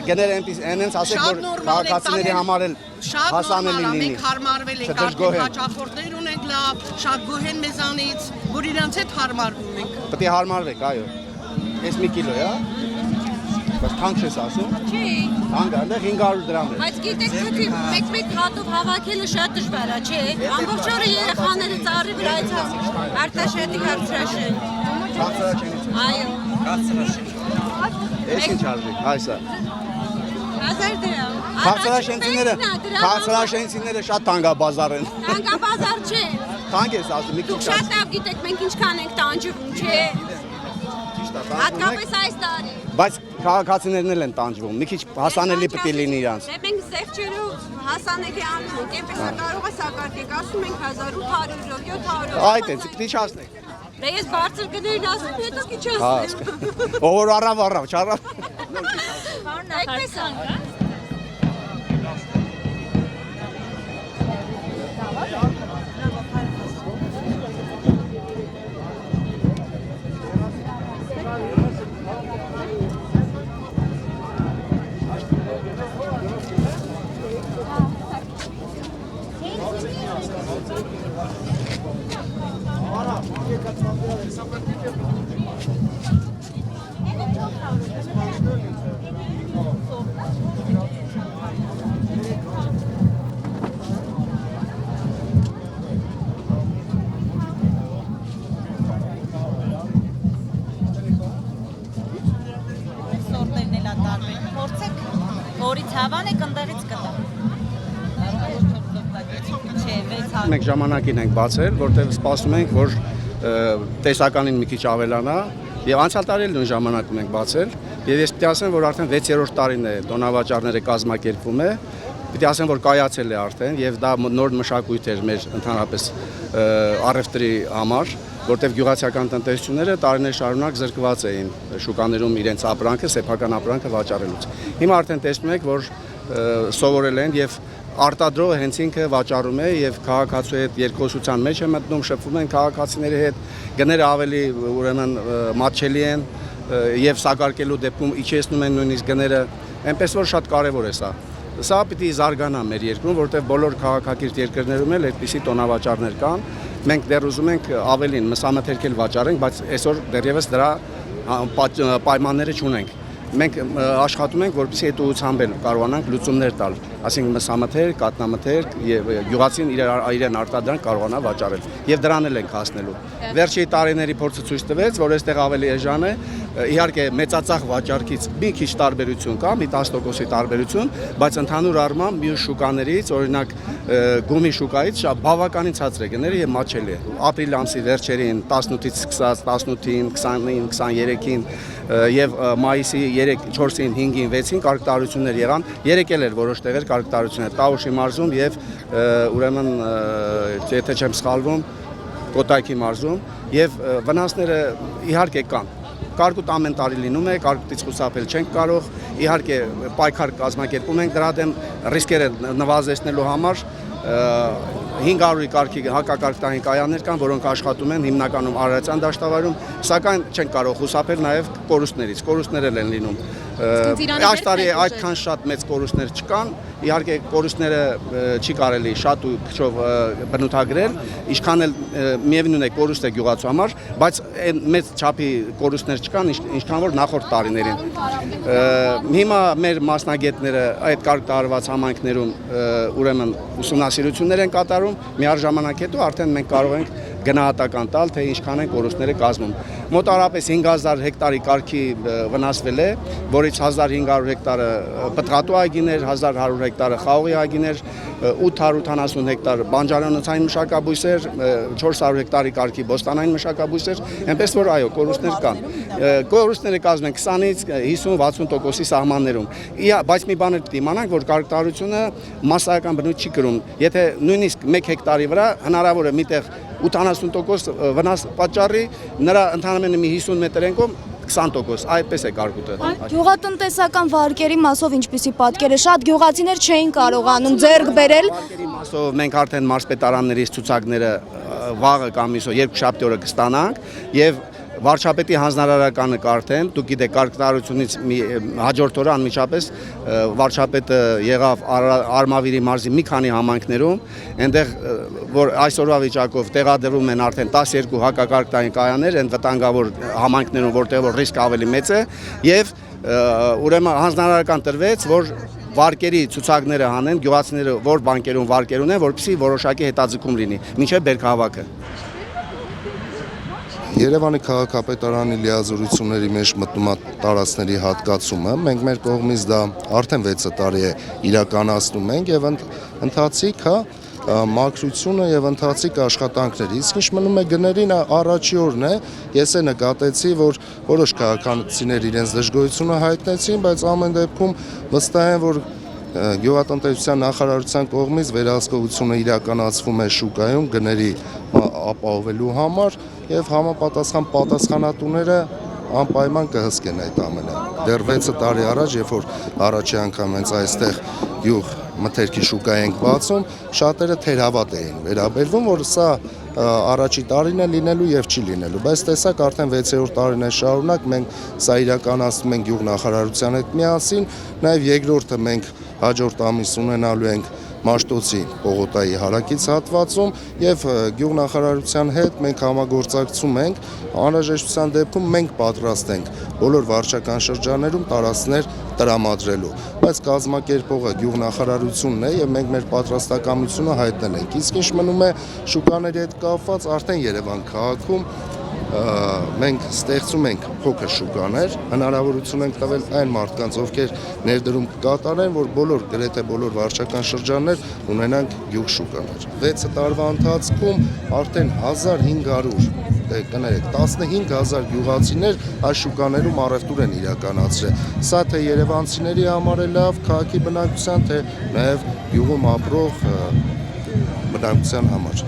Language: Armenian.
Գներ այնպես ասեք որ քաղաքացիների համար էլ հասանելի լինի։ Մենք հարմարվել ենք, արդեն հաճախորդներ ունենք լավ, շատ գոհ են մեզանից, որ իրանց հետ հարմարվում ենք։ Պետք է հարմարվեք, այո։ Էս մի կիլո է, հա։ Բայց թանկ չես ասում։ Չի։ Թանկ է, 500 դրամ է։ Բայց գիտեք, թեթի մեկ հատով հավաքելը շատ դժվար է, չէ։ Ամբողջ օրը երեխաները ծառի վրայից արտաշատի քաղցրաշեն։ Քաղցրաշենից։ Այո։ Քաղցրաշեն։ Էս ինչ արժեք, այսա։ 1000 դրամ։ Քաղցրաշենցիները շատ թանկաբազար են։ Թանկաբազար չէ։ Թանկ ես ասում, մի քիչ։ Դուք շատ լավ գիտեք, մենք ինչքան ենք տանջվում, չէ։ Ճիշտ է, հատկապես այս տարի։ Բայց քաղաքացիներն էլ են տանջվում, մի քիչ հասանելի պետք է լինի իրանց։ Դե մենք զեղչերով հասանելի անում ենք, այնպես կարող է սակարկեք, ասում ենք 1800, 700։ Այդ է, պիտի չասնեք։ Դե ես բարձր գներն ասում, հետո քիչ ասեմ։ Ով առավ, չառավ։ Այդպես է։ Մենք ժամանակին ենք բացել, որտեղ սպասում ենք, որ տեսականին մի քիչ ավելանա եւ անցյալ տարի էլ նույն ժամանակում ենք բացել եւ ես պիտի ասեմ, որ արդեն 6-րդ տարին է տոնավաճառները կազմակերպվում է, պիտի ասեմ, որ կայացել է արդեն եւ դա նոր մշակույթ էր մեր ընդհանրապես առևտրի համար, որտեղ գյուղացիական տնտեսությունները տարիներ շարունակ զրկված էին շուկաներում իրենց ապրանքը, սեփական ապրանքը վաճառելուց։ Հիմա արդեն տեսնում եք, որ սովորել են եւ արտադրողը հենց ինքը վաճառում է եւ քաղաքացու հետ երկխոսության մեջ է մտնում, շփվում են քաղաքացիների հետ, գները ավելի ուրեմն մատչելի են եւ սակարկելու դեպքում իջեցնում են նույնիսկ գները, այնպես որ շատ կարեւոր է սա։ Սա պիտի զարգանա մեր երկրում, որտեղ բոլոր քաղաքակիրթ երկրներում էլ այդպիսի տոնավաճառներ կան։ Մենք դեռ ուզում ենք ավելին մսամաթերքել վաճառենք, բայց այսօր դեռևս դրա պայմանները չունենք։ Մենք աշխատում ենք, որպեսզի այդ ուղղությամբ կարողանանք լուծումներ տալ, ասենք մսամթերք, կատնամթերք եւ գյուղացին իրեն արտադրանք կարողանա վաճառել եւ դրան էլ ենք հասնելու։ Վերջի տարիների փորձը ցույց տվեց, որ այստեղ ավելի էժան է, իհարկե մեծածախ վաճառքից մի քիչ տարբերություն կա, մի 10%-ի տարբերություն, բայց ընդհանուր առմամբ մյուս շուկաներից, օրինակ գումի շուկայից շատ բավականին ցածր է գները եւ մատչելի է։ Ապրիլ ամսի վերջերին 18-ից սկսած 18-ին, 20-ին, 23-ին եւ մայիսի 3-4-ին, 5-ին, 6-ին կարգտարություններ եղան, երեկել էր որոշ տեղեր կարգտարություններ Տավուշի մարզում եւ ուրեմն եթե չեմ սխալվում Կոտայքի մարզում եւ վնասները իհարկե կան։ Կարկուտ ամեն տարի լինում է, կարկուտից խուսափել չենք կարող, իհարկե պայքար կազմակերպում ենք դրա դեմ ռիսկերը նվազեցնելու համար 500-ի կարգի հակակարգտային կայաններ կան, որոնք աշխատում են հիմնականում Արարատյան դաշտավայրում, սակայն չեն կարող խուսափել նաև կորուստներից, կորուստներ են լինում։ Այս տարի այդքան շատ մեծ կորուստներ չկան, իհարկե կորուստները չի կարելի շատ ու քչով բնութագրել, ինչքան էլ միևնույն է կորուստ է գյուղացու համար, բայց մեծ չափի կորուստներ չկան, ինչքան որ նախորդ տարիներին։ Հիմա մեր մասնագետները այդ կարգտարված համայնքներում ուրեմն ուսումնասիրություններ են կատարում, միաժամանակ հետո արդեն մենք կարող ենք գնահատական տալ, թե ինչքան են կորուստները կազմում։ Մոտարապես 5000 հեկտարի կարգի վնասվել է, որից 1500 հեկտարը պտղատու այգիներ, 1100 հեկտարը խաղողի այգիներ, 880 հեկտար բանջարանոցային մշակաբույսեր, 400 հեկտարի կարգի բոստանային մշակաբույսեր, այնպես որ այո, կորուստներ կան։ Կորուստները կազմում են 20-ից 50-60%-ի սահմաններում։ Բայց մի բան էլ պետք է իմանանք, որ կարգտարությունը մասսայական բնույթ չի կրում։ Եթե նույնիսկ 1 հեկտարի վրա հնարավոր է միտեղ 80% վնաս պատճառի, նրա ընդհանրապես մի 50 մետր ենկով 20%, այդպես է կարգուտը։ Գյուղատնտեսական վարկերի մասով ինչպիսի պատկեր է, շատ գյուղացիներ չէին կարողանում ձեռք բերել։ Վարկերի մասով մենք արդեն մարզպետարաններից ցուցակները վաղը կամ այսօր երկուշաբթի օրը կստանանք եւ վարչապետի հանձնարարականը կարդեն, դուք գիտեք կարգտարությունից հաջորդ օրը անմիջապես վարչապետը եղավ Արմավիրի մարզի մի քանի համայնքներում, այնտեղ որ այսօրվա վիճակով տեղադրվում են արդեն 12 հակակարգտային կայաններ, այն վտանգավոր համայնքներում, որտեղ որ ռիսկը ավելի մեծ է, եւ ուրեմն հանձնարարական տրվեց, որ վարկերի ցուցակները հանեն, գյուղացիները որ բանկերում վարկեր ունեն, որպեսզի որոշակի հետաձգում լինի, մինչև բերքահավաքը։ Երևանի քաղաքապետարանի լիազորությունների մեջ մտնում է տարածքների հատկացումը, մենք մեր կողմից դա արդեն 6 տարի է իրականացնում ենք եւ ընթացիկ մաքրությունը եւ ընթացիկ աշխատանքներ։ Իսկ ինչ մնում է գներին առաջի օրն է, ես է նկատեցի, որ որոշ քաղաքացիներ իրենց դժգոհությունը հայտնեցին, բայց ամեն դեպքում վստահ եմ, որ Գյուղատնտեսության նախարարության կողմից վերահսկողությունը իրականացվում է շուկայում գների ապահովելու համար եւ համապատասխան պատասխանատուները անպայման կհսկեն այդ ամենը։ Դեռ 6 տարի առաջ, երբ որ առաջի անգամ հենց այստեղ գյուղ մթերքի շուկա ենք բացում, շատերը թերհավատ էին վերաբերվում, որ սա առաջի տարին է լինելու եւ չի լինելու, բայց տեսակ արդեն 6-րդ տարին է շարունակ մենք սա իրականացնում ենք գյուղնախարարության հետ միասին, նաեւ երկրորդը մենք հաջորդ ամիս ունենալու ենք Մաշտոցի Պողոտայի հարակից հատվածում եւ գյուղնախարարության հետ մենք համագործակցում ենք, անհրաժեշտության դեպքում մենք պատրաստ ենք բոլոր վարչական շրջաններում տարածքներ տրամադրելու, բայց կազմակերպողը գյուղնախարարությունն է եւ մենք մեր պատրաստակամությունը հայտնել ենք։ Իսկ ինչ մնում է շուկաների հետ կապված, արդեն Երևան քաղաքում մենք ստեղծում ենք փոքր շուկաներ, հնարավորություն ենք տվել այն մարդկանց, ովքեր ներդրում կկատարեն, որ գրեթե բոլոր վարչական շրջաններ ունենանք գյուղ շուկաներ։ 6 տարվա ընթացքում արդեն 15000 գյուղացիներ այս շուկաներում առևտուր են իրականացրել։ Սա թե երևանցիների համար է լավ, քաղաքի բնակչության, թե նաև գյուղում ապրող բնակչության համար։